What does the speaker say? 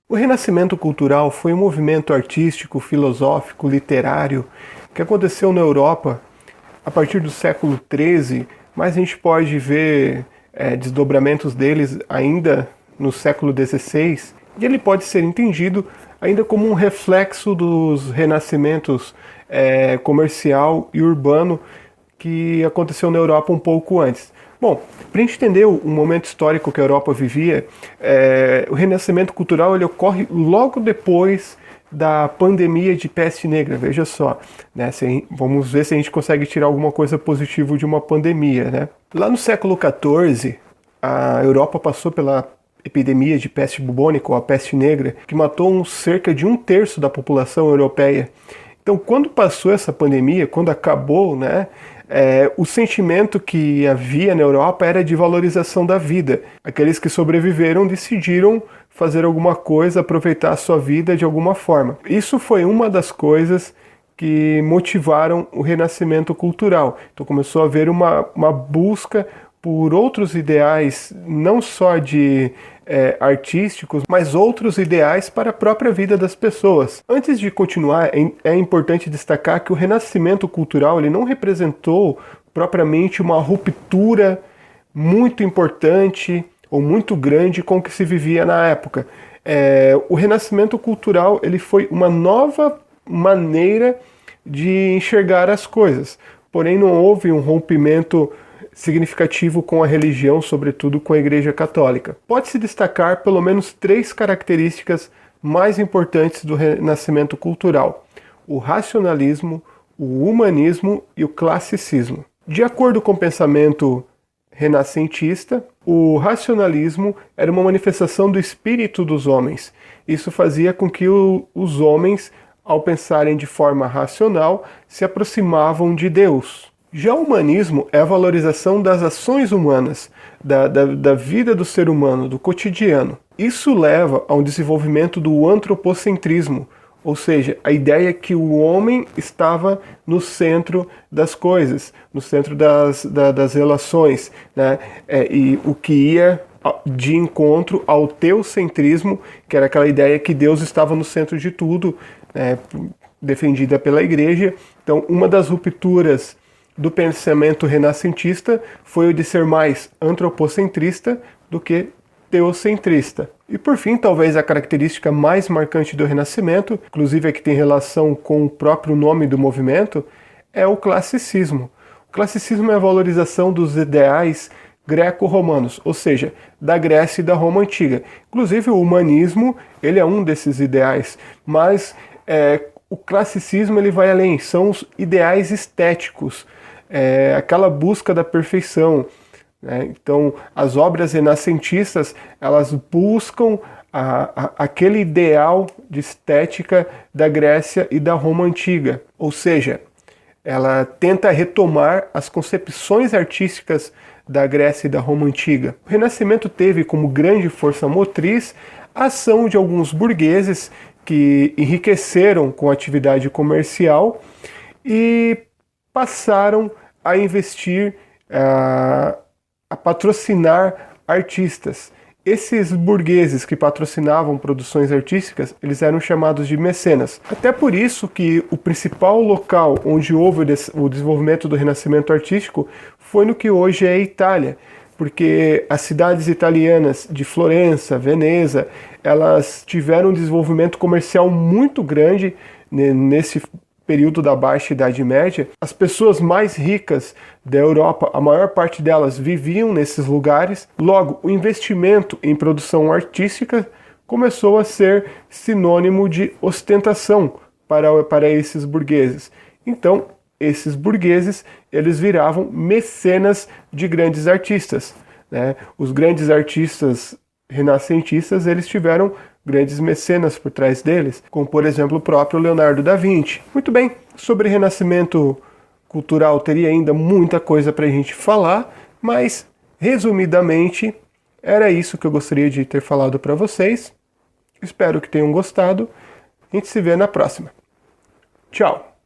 O Renascimento cultural foi um movimento artístico, filosófico, literário que aconteceu na Europa a partir do século XIII, mas a gente pode ver desdobramentos deles ainda no século XVI, e ele pode ser entendido ainda como um reflexo dos renascimentos comercial e urbano que aconteceu na Europa um pouco antes. Bom, para a gente entender o momento histórico que a Europa vivia, o renascimento cultural ele ocorre logo depois da pandemia de peste negra, veja só. Né? Vamos ver se a gente consegue tirar alguma coisa positiva de uma pandemia. Né? Lá no século XIV, a Europa passou pela epidemia de peste bubônica, ou a peste negra, que matou cerca de 1/3 da população europeia. Então, quando passou essa pandemia, quando acabou, né, o sentimento que havia na Europa era de valorização da vida. Aqueles que sobreviveram decidiram fazer alguma coisa, aproveitar a sua vida de alguma forma. Isso foi uma das coisas que motivaram o renascimento cultural. Então começou a haver uma busca por outros ideais, não só de artísticos, mas outros ideais para a própria vida das pessoas. Antes de continuar, é importante destacar que o renascimento cultural ele não representou propriamente uma ruptura muito importante ou muito grande com o que se vivia na época. O renascimento cultural ele foi uma nova maneira de enxergar as coisas, porém não houve um rompimento significativo com a religião, sobretudo com a Igreja Católica. Pode-se destacar pelo menos 3 características mais importantes do renascimento cultural: o racionalismo, o humanismo e o classicismo. De acordo com o pensamento renascentista, o racionalismo era uma manifestação do espírito dos homens. Isso fazia com que os homens, ao pensarem de forma racional, se aproximavam de Deus. Já o humanismo é a valorização das ações humanas, da vida do ser humano, do cotidiano. Isso leva a um desenvolvimento do antropocentrismo, ou seja, a ideia que o homem estava no centro das coisas, no centro das relações, né? E o que ia de encontro ao teocentrismo, que era aquela ideia que Deus estava no centro de tudo, defendida pela Igreja. Então, uma das rupturas do pensamento renascentista foi o de ser mais antropocentrista do que teocentrista. E por fim, talvez a característica mais marcante do Renascimento, inclusive a que tem relação com o próprio nome do movimento, é o classicismo. O classicismo é a valorização dos ideais greco-romanos, ou seja, da Grécia e da Roma antiga. Inclusive o humanismo, ele é um desses ideais, mas o classicismo ele vai além, são os ideais estéticos, aquela busca da perfeição. Então, as obras renascentistas, elas buscam aquele ideal de estética da Grécia e da Roma antiga. Ou seja, ela tenta retomar as concepções artísticas da Grécia e da Roma antiga. O Renascimento teve como grande força motriz a ação de alguns burgueses que enriqueceram com a atividade comercial e passaram a investir, a patrocinar artistas. Esses burgueses que patrocinavam produções artísticas, eles eram chamados de mecenas. Até por isso que o principal local onde houve o desenvolvimento do renascimento artístico foi no que hoje é a Itália, porque as cidades italianas de Florença, Veneza, elas tiveram um desenvolvimento comercial muito grande nesse período da Baixa Idade Média. As pessoas mais ricas da Europa, a maior parte delas viviam nesses lugares. Logo, o investimento em produção artística começou a ser sinônimo de ostentação para esses burgueses. Então, esses burgueses, eles viravam mecenas de grandes artistas, né? Os grandes artistas renascentistas, eles tiveram grandes mecenas por trás deles, como por exemplo o próprio Leonardo da Vinci. Muito bem, sobre renascimento cultural teria ainda muita coisa para a gente falar, mas resumidamente era isso que eu gostaria de ter falado para vocês. Espero que tenham gostado. A gente se vê na próxima. Tchau!